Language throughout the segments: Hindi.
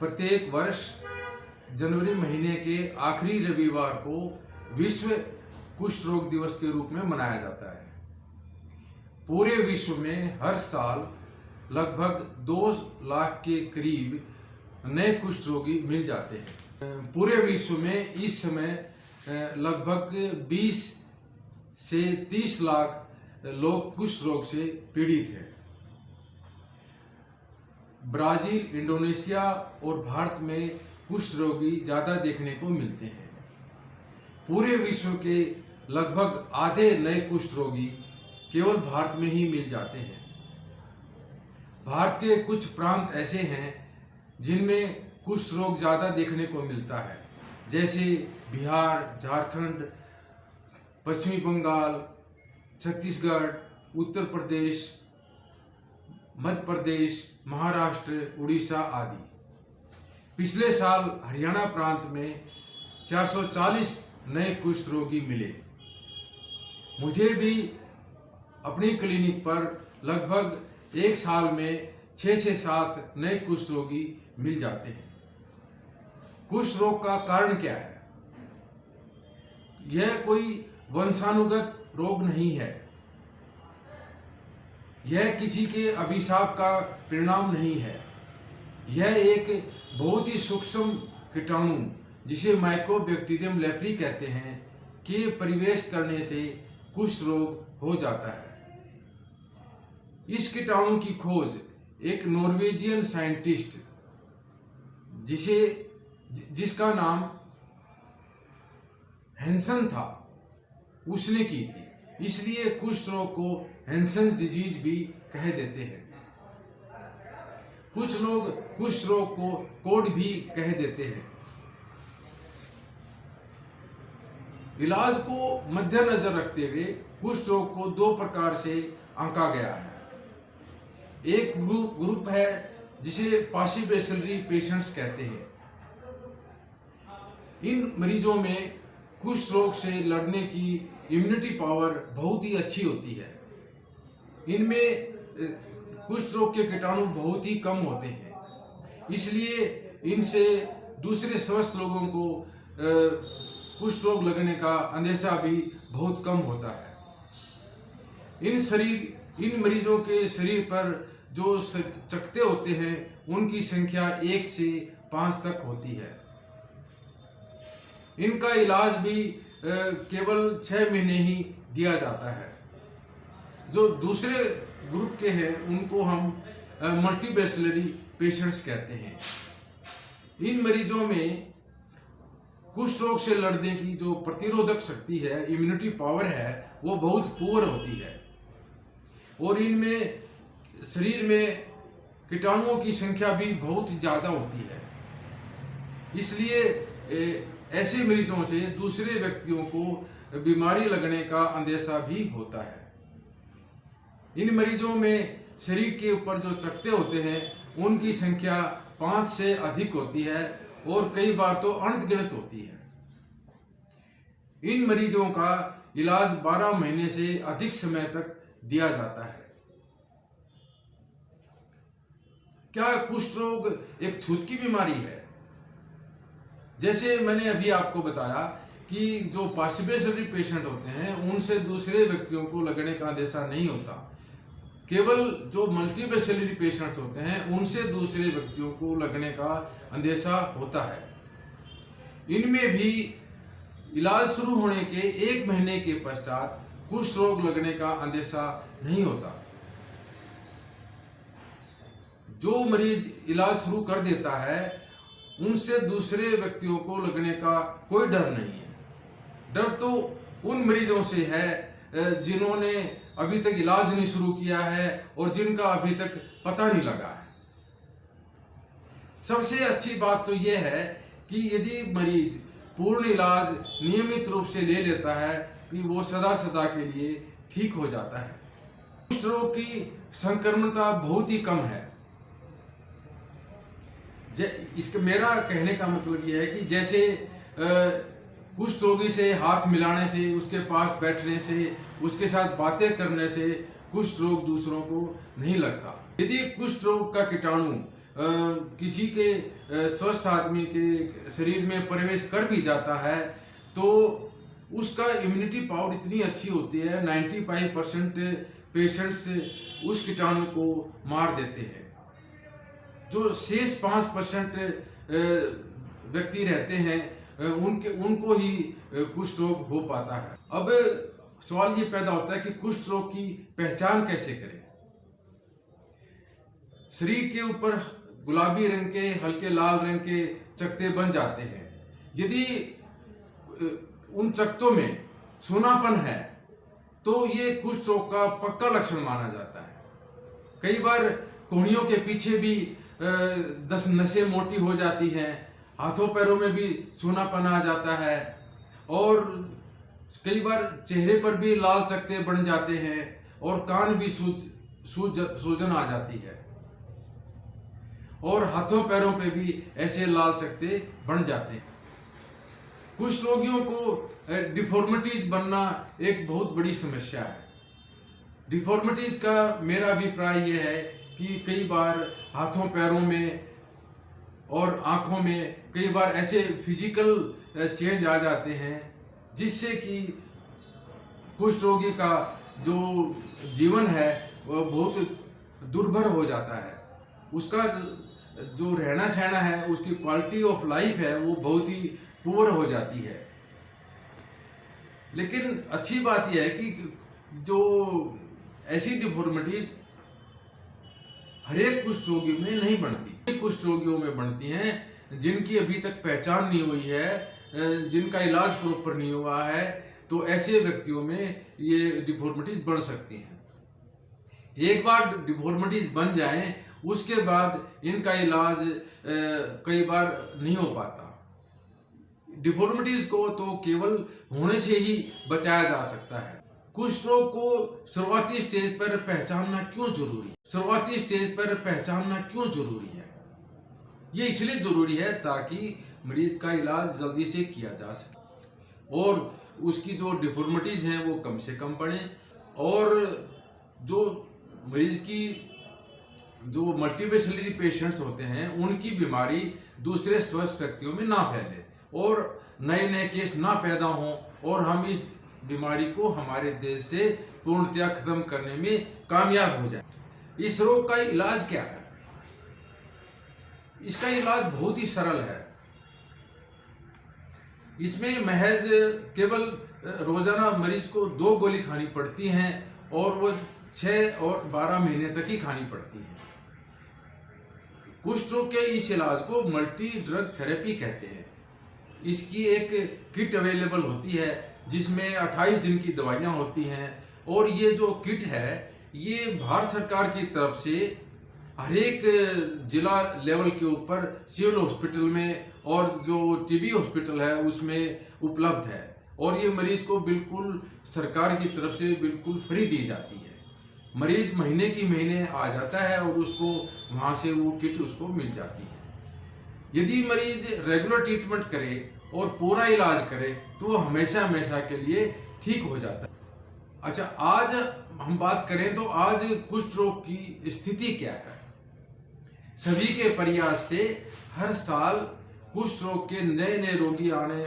प्रत्येक वर्ष जनवरी महीने के आखिरी रविवार को विश्व कुष्ठ रोग दिवस के रूप में मनाया जाता है। पूरे विश्व में हर साल लगभग 2 लाख के करीब नए कुष्ठ रोगी मिल जाते हैं। पूरे विश्व में इस समय लगभग 20 से 30 लाख लोग कुष्ठ रोग से पीड़ित हैं। ब्राजील, इंडोनेशिया और भारत में कुष्ठ रोगी ज़्यादा देखने को मिलते हैं। पूरे विश्व के लगभग आधे नए कुष्ठ रोगी केवल भारत में ही मिल जाते हैं। भारत के कुछ प्रांत ऐसे हैं जिनमें कुष्ठ रोग ज़्यादा देखने को मिलता है, जैसे बिहार, झारखंड, पश्चिमी बंगाल, छत्तीसगढ़, उत्तर प्रदेश, मध्य प्रदेश, महाराष्ट्र, उड़ीसा आदि। पिछले साल हरियाणा प्रांत में 440 नए कुष्ठ रोगी मिले। मुझे भी अपनी क्लिनिक पर लगभग एक साल में 6 से 7 नए कुष्ठ रोगी मिल जाते हैं। कुष्ठ रोग का कारण क्या है? यह कोई वंशानुगत रोग नहीं है। यह किसी के अभिशाप का परिणाम नहीं है। यह एक बहुत ही सूक्ष्म कीटाणु, जिसे माइकोबैक्टीरियम लेप्री कहते हैं, के प्रवेश करने से कुष्ठ रोग हो जाता है। इस कीटाणु की खोज एक नॉर्वेजियन साइंटिस्ट जिसका नाम हैंसन था, उसने की थी। इसलिए कुष्ठ रोग को हैंसन्स डिजीज भी कह देते हैं। कुछ लोग कुष्ठ रोग को कोढ़ भी कह देते हैं। इलाज को मद्देनजर रखते हुए कुष्ठ रोग को 2 प्रकार से आंका गया है। एक ग्रुप है जिसे पार्शियल पेशेंट्स कहते हैं। इन मरीजों में कुष्ठ रोग से लड़ने की इम्यूनिटी पावर बहुत ही अच्छी होती है। इनमें कुष्ठ रोग के कीटाणु बहुत ही कम होते हैं, इसलिए इनसे दूसरे स्वस्थ लोगों को कुष्ठ रोग लगने का अंदेशा भी बहुत कम होता है। इन मरीजों के शरीर पर जो चकत्ते होते हैं, उनकी संख्या 1 से 5 तक होती है। इनका इलाज भी केवल 6 महीने ही दिया जाता है। जो दूसरे ग्रुप के हैं, उनको हम मल्टीबैसिलरी पेशेंट्स कहते हैं। इन मरीजों में कुष्ठ रोग से लड़ने की जो प्रतिरोधक शक्ति है, इम्यूनिटी पावर है, वो बहुत पुअर होती है और इनमें शरीर में कीटाणुओं की संख्या भी बहुत ज़्यादा होती है। इसलिए ऐसे मरीजों से दूसरे व्यक्तियों को बीमारी लगने का अंदेशा भी होता है। इन मरीजों में शरीर के ऊपर जो चकत्ते होते हैं, उनकी संख्या 5 से अधिक होती है और कई बार तो अनगिनत होती है। इन मरीजों का इलाज 12 महीने से अधिक समय तक दिया जाता है। क्या कुष्ठ रोग एक छूत की बीमारी है? जैसे मैंने अभी आपको बताया कि जो पार्शियल पेशेंट होते हैं, उनसे दूसरे व्यक्तियों को लगने का अंदेशा नहीं होता। केवल जो मल्टीबैसिलरी पेशेंट्स होते हैं, उनसे दूसरे व्यक्तियों को लगने का अंदेशा होता है। इनमें भी इलाज शुरू होने के 1 महीने के पश्चात कुष्ठ रोग लगने का अंदेशा नहीं होता। जो मरीज इलाज शुरू कर देता है, उनसे दूसरे व्यक्तियों को लगने का कोई डर नहीं है। डर तो उन मरीजों से है जिन्होंने अभी तक इलाज नहीं शुरू किया है और जिनका अभी तक पता नहीं लगा है। सबसे अच्छी बात तो यह है कि यदि मरीज पूर्ण इलाज नियमित रूप से ले लेता है, कि वो सदा सदा के लिए ठीक हो जाता है। कुष्ठ रोग की संक्रमणता बहुत ही कम है। इसका मेरा कहने का मतलब यह है कि जैसे कुष्ठ रोगी से हाथ मिलाने से, उसके पास बैठने से, उसके साथ बातें करने से कुष्ठ रोग दूसरों को नहीं लगता। यदि कुष्ठ रोग का कीटाणु किसी के स्वस्थ आदमी के शरीर में प्रवेश कर भी जाता है तो उसका इम्यूनिटी पावर इतनी अच्छी होती है, 95% पेशेंट्स उस कीटाणु को मार देते हैं। जो शेष 5% व्यक्ति रहते हैं उनको ही कुष्ठ रोग हो पाता है। अब सवाल ये पैदा होता है कि कुष्ठ रोग की पहचान कैसे करें। शरीर के ऊपर गुलाबी रंग के, हल्के लाल रंग के चकत्ते बन जाते हैं। यदि उन चकत्तों में सूनापन है तो ये कुष्ठ रोग का पक्का लक्षण माना जाता है। कई बार कोहनियों के पीछे भी 10 नसें मोटी हो जाती हैं, हाथों पैरों में भी सूनापन आ जाता है और कई बार चेहरे पर भी लाल चकत्ते बन जाते हैं और कान भी सूजन आ जाती है और हाथों पैरों पे भी ऐसे लाल चकत्ते बन जाते हैं। कुष्ठ रोगियों को डिफॉर्मिटीज बनना एक बहुत बड़ी समस्या है। डिफॉर्मिटीज का मेरा अभिप्राय यह है कि कई बार हाथों पैरों में और आंखों में कई बार ऐसे फिजिकल चेंज आ जाते हैं जिससे कि कुष्ठ रोगी का जो जीवन है वह बहुत दुर्भर हो जाता है। उसका जो रहना सहना है, उसकी क्वालिटी ऑफ लाइफ है, वो बहुत ही पुअर हो जाती है। लेकिन अच्छी बात यह है कि जो ऐसी डिफॉर्मिटीज हर एक कुष्ठ रोगी में नहीं बनती, कुष्ठ रोगियों में बनती हैं जिनकी अभी तक पहचान नहीं हुई है, जिनका इलाज प्रॉपर नहीं हुआ है, तो ऐसे व्यक्तियों में ये डिफॉर्मिटीज बन सकती हैं। एक बार डिफॉर्मिटीज बन जाएं उसके बाद इनका इलाज कई बार नहीं हो पाता। डिफॉर्मिटीज को तो केवल होने से ही बचाया जा सकता है। कुष्ठ रोग को शुरुआती स्टेज पर पहचानना क्यों जरूरी है? शुरुआती स्टेज पर पहचानना क्यों जरूरी है? ये इसलिए जरूरी है ताकि मरीज का इलाज जल्दी से किया जा सके और उसकी जो डिफॉर्मिटीज हैं वो कम से कम पड़े और जो मरीज की जो मल्टीस्पेशलिटी पेशेंट्स होते हैं उनकी बीमारी दूसरे स्वस्थ व्यक्तियों में ना फैले और नए नए केस ना पैदा हों और हम इस बीमारी को हमारे देश से पूर्णतया खत्म करने में कामयाब हो जाए। इस रोग का इलाज क्या है? इसका इलाज बहुत ही सरल है। इसमें महज केवल रोजाना मरीज को 2 गोली खानी पड़ती हैं और वो 6 और 12 महीने तक ही खानी पड़ती हैं। कुष्ठ रोग के इस इलाज को मल्टी ड्रग थेरेपी कहते हैं। इसकी एक किट अवेलेबल होती है जिसमें 28 दिन की दवाइयाँ होती हैं और ये जो किट है ये भारत सरकार की तरफ से हर एक जिला लेवल के ऊपर सिविल हॉस्पिटल में और जो टीबी हॉस्पिटल है उसमें उपलब्ध है और ये मरीज को बिल्कुल सरकार की तरफ से बिल्कुल फ्री दी जाती है। मरीज महीने की महीने आ जाता है और उसको वहाँ से वो किट उसको मिल जाती है। यदि मरीज रेगुलर ट्रीटमेंट करे और पूरा इलाज करे तो हमेशा हमेशा के लिए ठीक हो जाता है। अच्छा, आज हम बात करें तो आज कुष्ठ रोग की स्थिति क्या है? सभी के प्रयास से हर साल कुष्ठ रोग के नए नए रोगी आने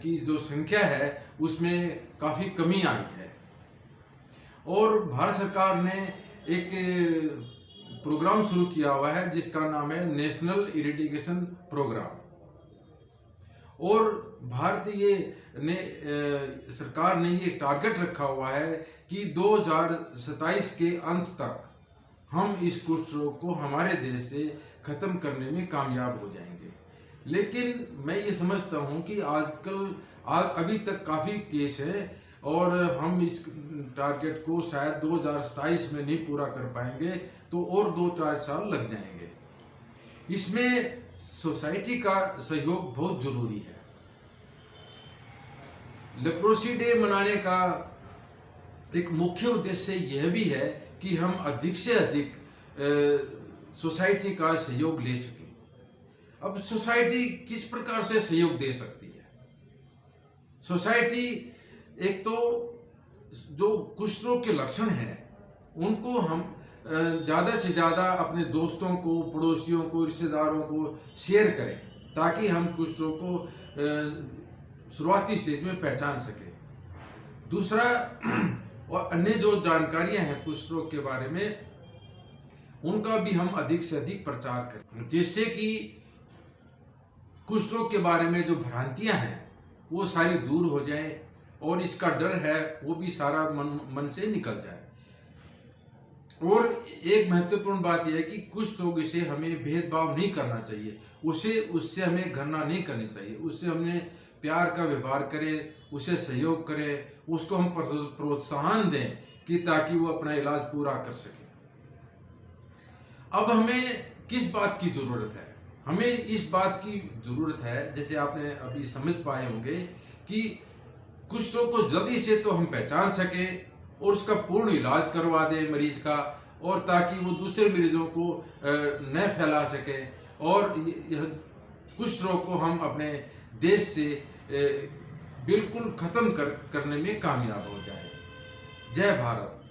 की जो संख्या है उसमें काफ़ी कमी आई है और भारत सरकार ने एक प्रोग्राम शुरू किया हुआ है जिसका नाम है नेशनल इरेडिकेशन प्रोग्राम और सरकार ने ये टारगेट रखा हुआ है कि 2027 के अंत तक हम इस कुष्ठ रोग को हमारे देश से खत्म करने में कामयाब हो जाएंगे। लेकिन मैं ये समझता हूँ कि आज अभी तक काफ़ी केस है और हम इस टारगेट को शायद 2027 में नहीं पूरा कर पाएंगे तो और 2-4 साल लग जाएंगे। इसमें सोसाइटी का सहयोग बहुत जरूरी है। लेप्रोसी डे मनाने का एक मुख्य उद्देश्य यह भी है कि हम अधिक से अधिक सोसाइटी का सहयोग ले सकें। अब सोसाइटी किस प्रकार से सहयोग दे सकती है? सोसाइटी एक तो जो कुष्ठ रोग के लक्षण हैं उनको हम ज़्यादा से ज़्यादा अपने दोस्तों को, पड़ोसियों को, रिश्तेदारों को शेयर करें, ताकि हम कुष्ठ रोग को शुरुआती स्टेज में पहचान सकें। दूसरा, और अन्य जो जानकारियां हैं कुष्ठ रोग के बारे में, उनका भी हम अधिक से अधिक प्रचार करें, जिससे कि कुष्ठ रोग के बारे में जो भ्रांतियां हैं वो सारी दूर हो जाएं और इसका डर है वो भी सारा मन से निकल जाए। और एक महत्वपूर्ण बात यह है कि कुष्ठ रोग से हमें भेदभाव नहीं करना चाहिए, उससे हमें घृणा नहीं करनी चाहिए, उससे हमने प्यार का व्यवहार करें, उसे सहयोग करें, उसको हम प्रोत्साहन दें कि ताकि वो अपना इलाज पूरा कर सके। अब हमें किस बात की ज़रूरत है? हमें इस बात की ज़रूरत है, जैसे आपने अभी समझ पाए होंगे, कि कुष्ठ रोग को जल्दी से तो हम पहचान सकें और उसका पूर्ण इलाज करवा दें मरीज का, और ताकि वो दूसरे मरीजों को न फैला सके, और कुष्ठ रोग को हम अपने देश से बिल्कुल ख़त्म करने में कामयाब हो जाए। जय भारत।